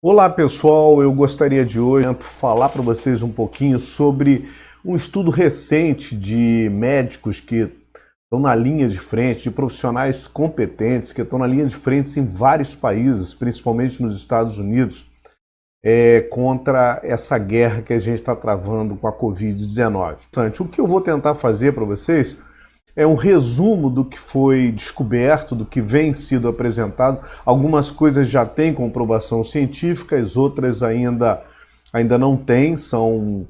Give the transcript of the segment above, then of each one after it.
Olá pessoal, eu gostaria de hoje falar para vocês um pouquinho sobre um estudo recente de médicos que estão na linha de frente, de profissionais competentes que estão na linha de frente em vários países, principalmente nos Estados Unidos, contra essa guerra que a gente está travando com a Covid-19. O que eu vou tentar fazer para vocês é um resumo do que foi descoberto, do que vem sido apresentado. Algumas coisas já têm comprovação científica, as outras ainda não têm, são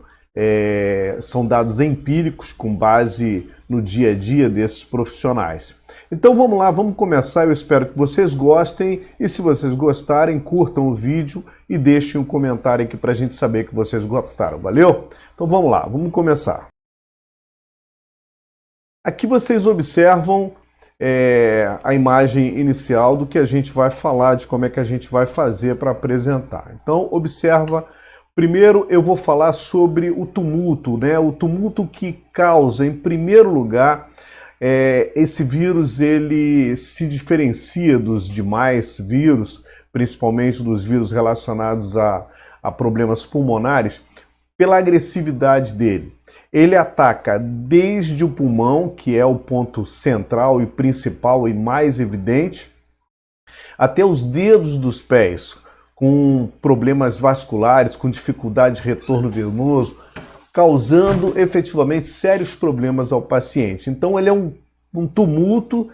dados empíricos com base no dia a dia desses profissionais. Então vamos lá, vamos começar. Eu espero que vocês gostem e se vocês gostarem, curtam o vídeo e deixem um comentário aqui para a gente saber que vocês gostaram, valeu? Então vamos lá, vamos começar. Aqui vocês observam a imagem inicial do que a gente vai falar, de como é que a gente vai fazer para apresentar. Então, observa, primeiro eu vou falar sobre o tumulto, né? O tumulto que causa, em primeiro lugar, esse vírus ele se diferencia dos demais vírus, principalmente dos vírus relacionados a problemas pulmonares, pela agressividade dele. Ele ataca desde o pulmão, que é o ponto central e principal e mais evidente, até os dedos dos pés, com problemas vasculares, com dificuldade de retorno venoso, causando efetivamente sérios problemas ao paciente. Então ele é um tumulto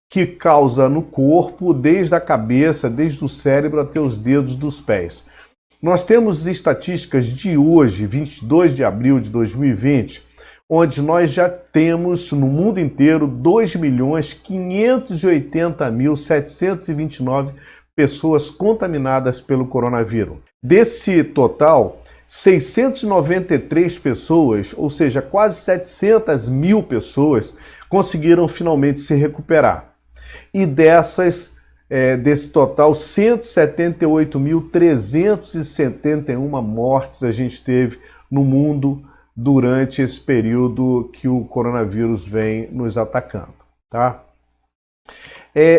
que causa no corpo, desde a cabeça, desde o cérebro até os dedos dos pés. Nós temos estatísticas de hoje, 22 de abril de 2020, onde nós já temos no mundo inteiro 2.580.729 pessoas contaminadas pelo coronavírus. Desse total, 693 pessoas, ou seja, quase 700 mil pessoas, conseguiram finalmente se recuperar. E desse total, 178.371 mortes a gente teve no mundo durante esse período que o coronavírus vem nos atacando, tá?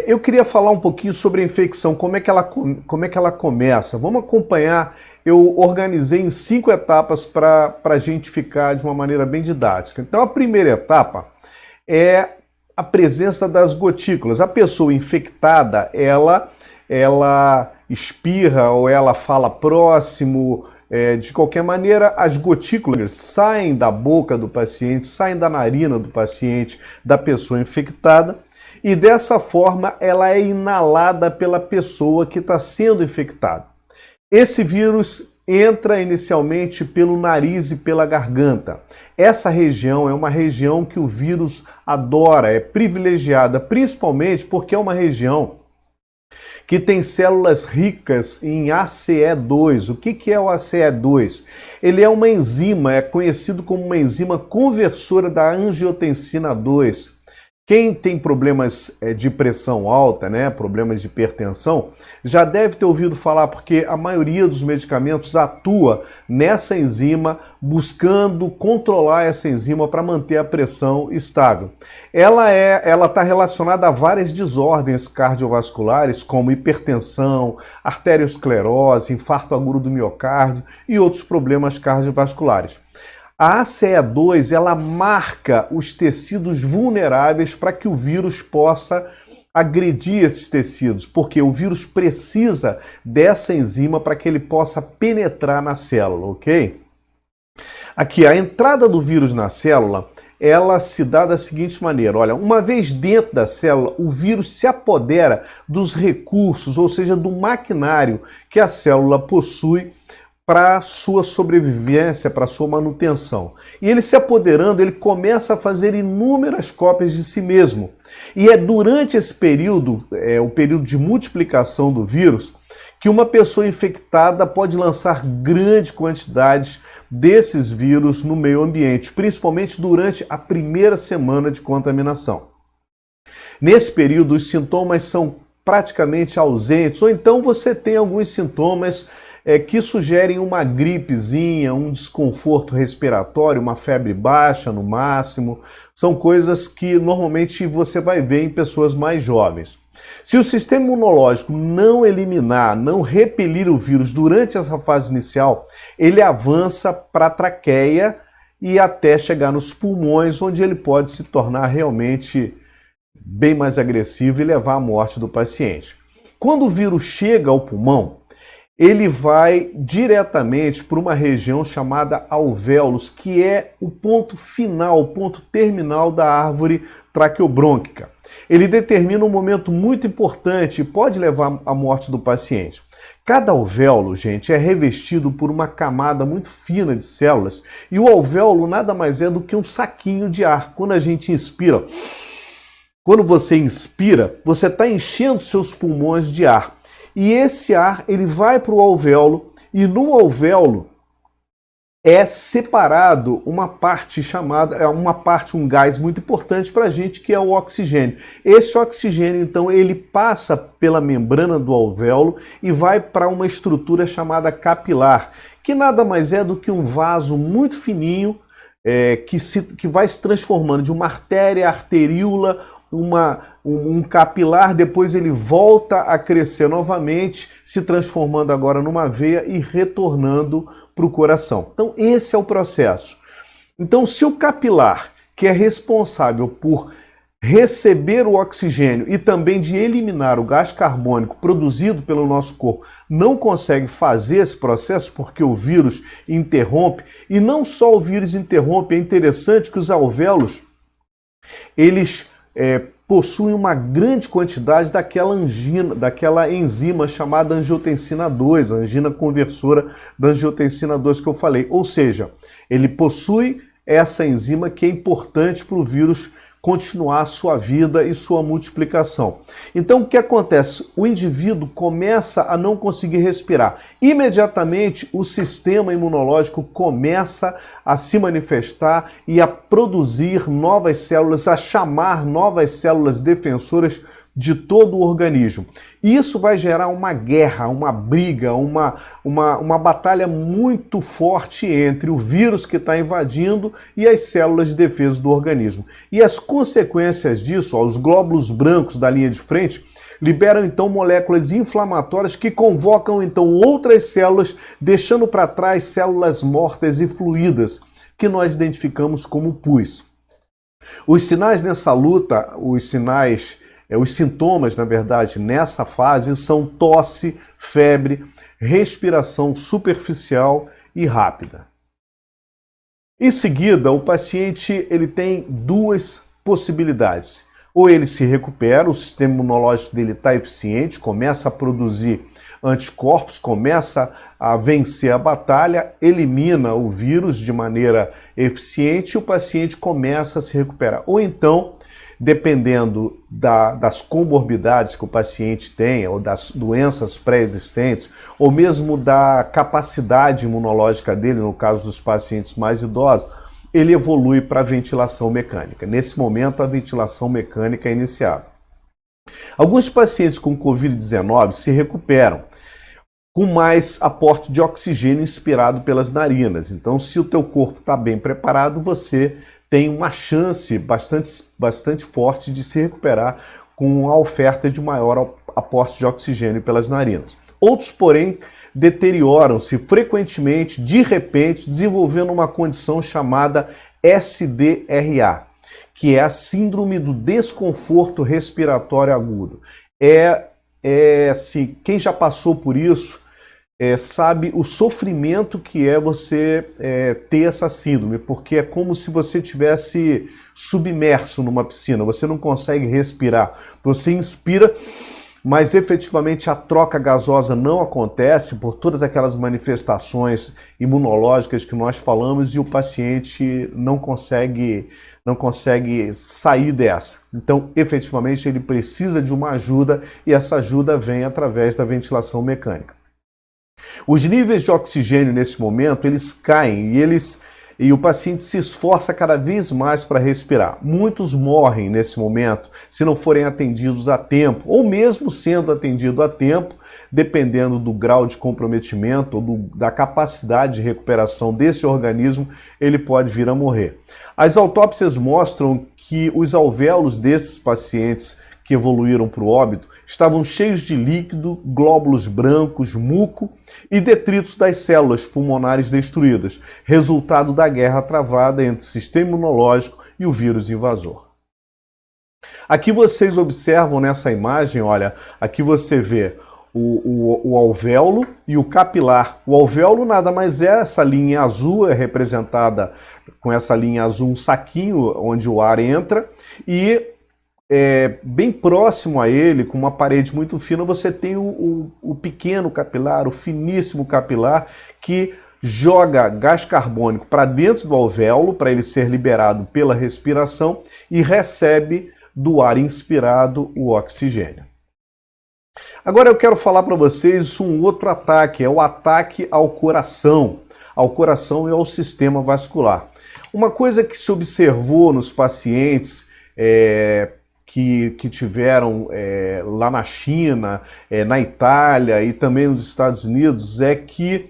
Eu queria falar um pouquinho sobre a infecção, como é que ela começa. Vamos acompanhar, eu organizei em 5 etapas para a gente ficar de uma maneira bem didática. Então a primeira etapa é a presença das gotículas. A pessoa infectada, ela espirra ou ela fala próximo, de qualquer maneira, as gotículas saem da boca do paciente, saem da narina do paciente, da pessoa infectada, e dessa forma ela é inalada pela pessoa que está sendo infectada. Esse vírus entra inicialmente pelo nariz e pela garganta. Essa região é uma região que o vírus adora, é privilegiada, principalmente porque é uma região que tem células ricas em ACE2. O que é o ACE2? Ele é uma enzima, é conhecido como uma enzima conversora da angiotensina 2. Quem tem problemas de pressão alta, né, problemas de hipertensão, já deve ter ouvido falar, porque a maioria dos medicamentos atua nessa enzima, buscando controlar essa enzima para manter a pressão estável. Ela está relacionada a várias desordens cardiovasculares, como hipertensão, arteriosclerose, infarto agudo do miocárdio e outros problemas cardiovasculares. A ACE2, ela marca os tecidos vulneráveis para que o vírus possa agredir esses tecidos, porque o vírus precisa dessa enzima para que ele possa penetrar na célula, ok? Aqui, a entrada do vírus na célula, ela se dá da seguinte maneira, olha, uma vez dentro da célula, o vírus se apodera dos recursos, ou seja, do maquinário que a célula possui para sua sobrevivência, para sua manutenção. E ele se apoderando, ele começa a fazer inúmeras cópias de si mesmo. E é durante esse período, o período de multiplicação do vírus, que uma pessoa infectada pode lançar grandes quantidades desses vírus no meio ambiente, principalmente durante a primeira semana de contaminação. Nesse período, os sintomas são praticamente ausentes, ou então você tem alguns sintomas que sugerem uma gripezinha, um desconforto respiratório, uma febre baixa no máximo. São coisas que normalmente você vai ver em pessoas mais jovens. Se o sistema imunológico não eliminar, não repelir o vírus durante essa fase inicial, ele avança para a traqueia e até chegar nos pulmões, onde ele pode se tornar realmente bem mais agressivo e levar à morte do paciente. Quando o vírus chega ao pulmão, ele vai diretamente para uma região chamada alvéolos, que é o ponto final, o ponto terminal da árvore traqueobrônquica. Ele determina um momento muito importante e pode levar à morte do paciente. Cada alvéolo, gente, é revestido por uma camada muito fina de células e o alvéolo nada mais é do que um saquinho de ar. Quando a gente inspira, quando você inspira, você está enchendo seus pulmões de ar. E esse ar ele vai para o alvéolo e no alvéolo é separado uma parte chamada, um gás muito importante para a gente, que é o oxigênio. Esse oxigênio, então, ele passa pela membrana do alvéolo e vai para uma estrutura chamada capilar, que nada mais é do que um vaso muito fininho, que vai se transformando de uma artéria, arteríola, um capilar, depois ele volta a crescer novamente, se transformando agora numa veia e retornando para o coração. Então esse é o processo. Então se o capilar, que é responsável por receber o oxigênio e também de eliminar o gás carbônico produzido pelo nosso corpo, não consegue fazer esse processo porque o vírus interrompe, e não só o vírus interrompe, é interessante que os alvéolos, eles possuem uma grande quantidade daquela enzima chamada angiotensina 2, a angina conversora da angiotensina 2 que eu falei. Ou seja, ele possui essa enzima que é importante para o vírus continuar a sua vida e sua multiplicação. Então o que acontece? O indivíduo começa a não conseguir respirar. Imediatamente o sistema imunológico começa a se manifestar e a produzir novas células, a chamar novas células defensoras de todo o organismo. Isso vai gerar uma guerra, uma briga, uma batalha muito forte entre o vírus que está invadindo e as células de defesa do organismo. E as consequências disso, os glóbulos brancos da linha de frente, liberam então moléculas inflamatórias que convocam então outras células, deixando para trás células mortas e fluídas, que nós identificamos como pus. Os sinais nessa luta, os sintomas, na verdade, nessa fase são tosse, febre, respiração superficial e rápida. Em seguida, o paciente ele tem duas possibilidades. Ou ele se recupera, o sistema imunológico dele está eficiente, começa a produzir anticorpos, começa a vencer a batalha, elimina o vírus de maneira eficiente e o paciente começa a se recuperar. Ou então, dependendo das comorbidades que o paciente tem, ou das doenças pré-existentes, ou mesmo da capacidade imunológica dele, no caso dos pacientes mais idosos, ele evolui para a ventilação mecânica. Nesse momento, a ventilação mecânica é iniciada. Alguns pacientes com Covid-19 se recuperam com mais aporte de oxigênio inspirado pelas narinas. Então, se o teu corpo está bem preparado, você tem uma chance bastante forte de se recuperar com a oferta de maior aporte de oxigênio pelas narinas. Outros, porém, deterioram-se frequentemente, de repente, desenvolvendo uma condição chamada SDRA, que é a Síndrome do Desconforto Respiratório Agudo. Assim, quem já passou por isso sabe o sofrimento que é você ter essa síndrome, porque é como se você estivesse submerso numa piscina, você não consegue respirar, você inspira, mas efetivamente a troca gasosa não acontece por todas aquelas manifestações imunológicas que nós falamos e o paciente não consegue sair dessa. Então, efetivamente, ele precisa de uma ajuda e essa ajuda vem através da ventilação mecânica. Os níveis de oxigênio nesse momento, eles caem e o paciente se esforça cada vez mais para respirar. Muitos morrem nesse momento se não forem atendidos a tempo, ou mesmo sendo atendido a tempo, dependendo do grau de comprometimento ou da capacidade de recuperação desse organismo, ele pode vir a morrer. As autópsias mostram que os alvéolos desses pacientes que evoluíram para o óbito estavam cheios de líquido, glóbulos brancos, muco e detritos das células pulmonares destruídas, resultado da guerra travada entre o sistema imunológico e o vírus invasor. Aqui vocês observam nessa imagem, olha, aqui você vê o alvéolo e o capilar. O alvéolo nada mais é essa linha azul, é representada com essa linha azul um saquinho onde o ar entra, e bem próximo a ele, com uma parede muito fina, você tem o pequeno capilar, o finíssimo capilar, que joga gás carbônico para dentro do alvéolo, para ele ser liberado pela respiração, e recebe do ar inspirado o oxigênio. Agora eu quero falar para vocês um outro ataque, é o ataque ao coração e ao sistema vascular. Uma coisa que se observou nos pacientes que tiveram lá na China, na Itália e também nos Estados Unidos é que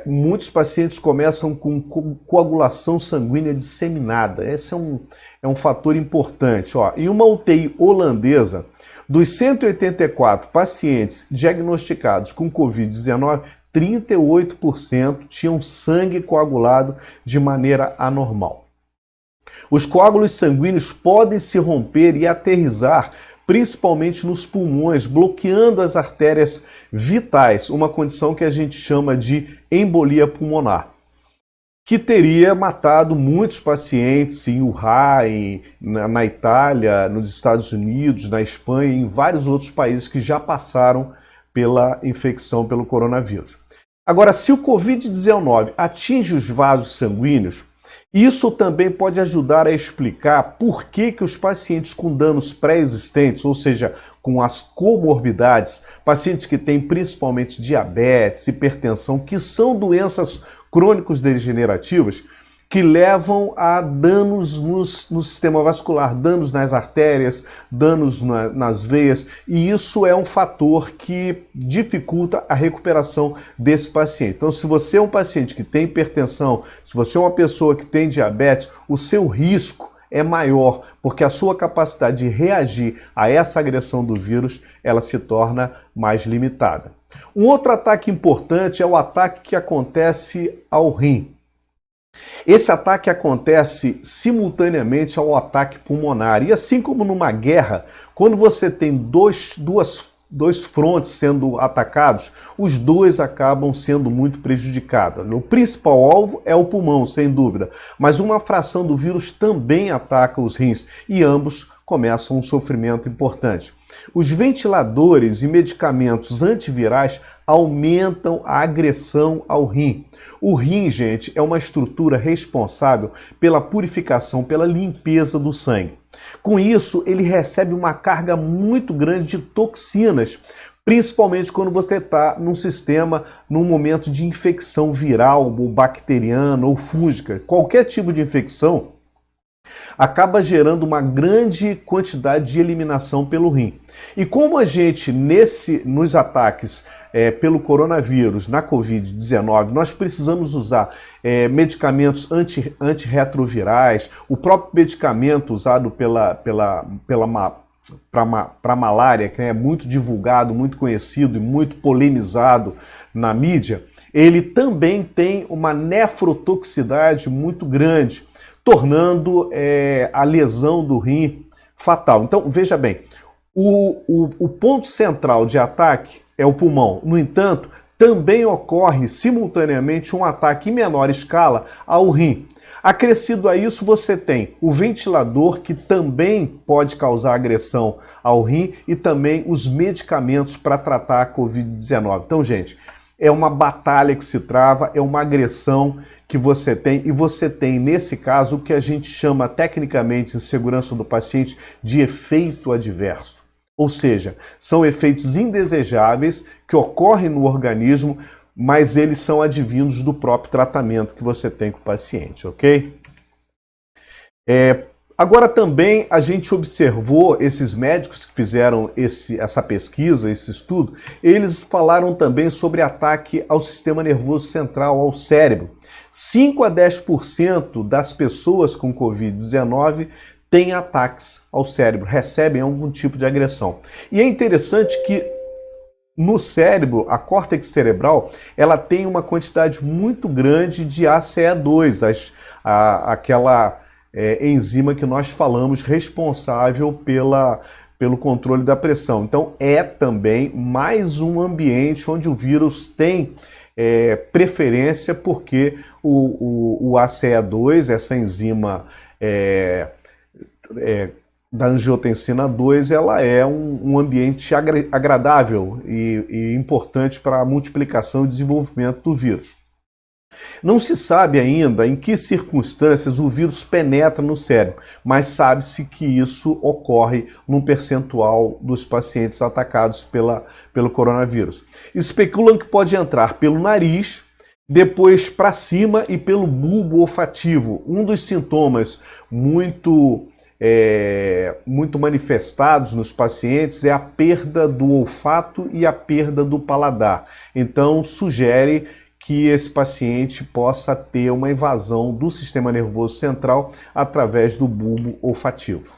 muitos pacientes começam com coagulação sanguínea disseminada. Esse é um fator importante. Em uma UTI holandesa, dos 184 pacientes diagnosticados com Covid-19, 38% tinham sangue coagulado de maneira anormal. Os coágulos sanguíneos podem se romper e aterrissar principalmente nos pulmões, bloqueando as artérias vitais, uma condição que a gente chama de embolia pulmonar, que teria matado muitos pacientes em Wuhan, na Itália, nos Estados Unidos, na Espanha e em vários outros países que já passaram pela infecção pelo coronavírus. Agora, se o Covid-19 atinge os vasos sanguíneos, isso também pode ajudar a explicar por que os pacientes com danos pré-existentes, ou seja, com as comorbidades, pacientes que têm principalmente diabetes, hipertensão, que são doenças crônicos degenerativas, que levam a danos no sistema vascular, danos nas artérias, danos nas veias, e isso é um fator que dificulta a recuperação desse paciente. Então, se você é um paciente que tem hipertensão, se você é uma pessoa que tem diabetes, o seu risco é maior, porque a sua capacidade de reagir a essa agressão do vírus, ela se torna mais limitada. Um outro ataque importante é o ataque que acontece ao rim. Esse ataque acontece simultaneamente ao ataque pulmonar. E assim como numa guerra, quando você tem dois frontes sendo atacados, os dois acabam sendo muito prejudicados. O principal alvo é o pulmão, sem dúvida, mas uma fração do vírus também ataca os rins e ambos começam um sofrimento importante. Os ventiladores e medicamentos antivirais aumentam a agressão ao rim. O rim, gente, é uma estrutura responsável pela purificação, pela limpeza do sangue. Com isso, ele recebe uma carga muito grande de toxinas, principalmente quando você está num momento de infecção viral, ou bacteriana, ou fúngica. Qualquer tipo de infecção acaba gerando uma grande quantidade de eliminação pelo rim. E como a gente, nos ataques pelo coronavírus, na Covid-19, nós precisamos usar medicamentos antirretrovirais, o próprio medicamento usado para malária, que é muito divulgado, muito conhecido e muito polemizado na mídia, ele também tem uma nefrotoxicidade muito grande, tornando a lesão do rim fatal. Então, veja bem, o ponto central de ataque é o pulmão. No entanto, também ocorre simultaneamente um ataque em menor escala ao rim. Acrescido a isso, você tem o ventilador, que também pode causar agressão ao rim, e também os medicamentos para tratar a Covid-19. Então, gente, é uma batalha que se trava, é uma agressão que você tem, e você tem, nesse caso, o que a gente chama tecnicamente em segurança do paciente de efeito adverso. Ou seja, são efeitos indesejáveis que ocorrem no organismo, mas eles são advindos do próprio tratamento que você tem com o paciente, ok? Agora também a gente observou, esses médicos que fizeram essa pesquisa, esse estudo, eles falaram também sobre ataque ao sistema nervoso central, ao cérebro. 5 a 10% das pessoas com Covid-19 têm ataques ao cérebro, recebem algum tipo de agressão. E é interessante que no cérebro, a córtex cerebral, ela tem uma quantidade muito grande de ACE2, aquela enzima que nós falamos responsável pelo controle da pressão. Então é também mais um ambiente onde o vírus tem preferência, porque o ACE2, essa enzima da angiotensina 2, ela é um ambiente agradável e importante para a multiplicação e desenvolvimento do vírus. Não se sabe ainda em que circunstâncias o vírus penetra no cérebro, mas sabe-se que isso ocorre num percentual dos pacientes atacados pelo coronavírus. Especulam que pode entrar pelo nariz, depois para cima e pelo bulbo olfativo. Um dos sintomas muito manifestados nos pacientes é a perda do olfato e a perda do paladar. Então, sugere que esse paciente possa ter uma invasão do sistema nervoso central através do bulbo olfativo.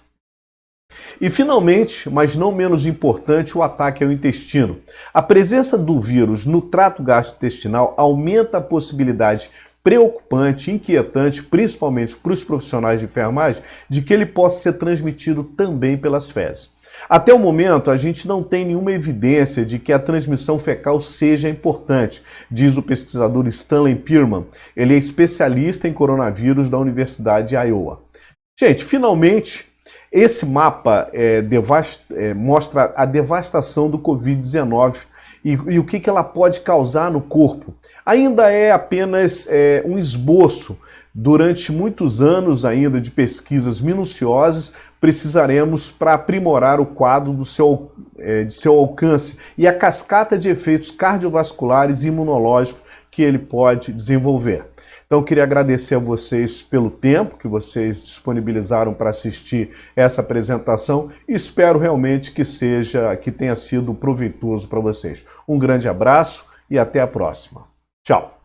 E finalmente, mas não menos importante, o ataque ao intestino. A presença do vírus no trato gastrointestinal aumenta a possibilidade preocupante, inquietante, principalmente para os profissionais de enfermagem, de que ele possa ser transmitido também pelas fezes. Até o momento, a gente não tem nenhuma evidência de que a transmissão fecal seja importante, diz o pesquisador Stanley Pearman. Ele é especialista em coronavírus da Universidade de Iowa. Gente, finalmente, esse mapa mostra a devastação do Covid-19 e o que ela pode causar no corpo. Ainda é apenas um esboço. Durante muitos anos ainda de pesquisas minuciosas, precisaremos para aprimorar o quadro de seu alcance e a cascata de efeitos cardiovasculares e imunológicos que ele pode desenvolver. Então, eu queria agradecer a vocês pelo tempo que vocês disponibilizaram para assistir essa apresentação e espero realmente que tenha sido proveitoso para vocês. Um grande abraço e até a próxima. Tchau!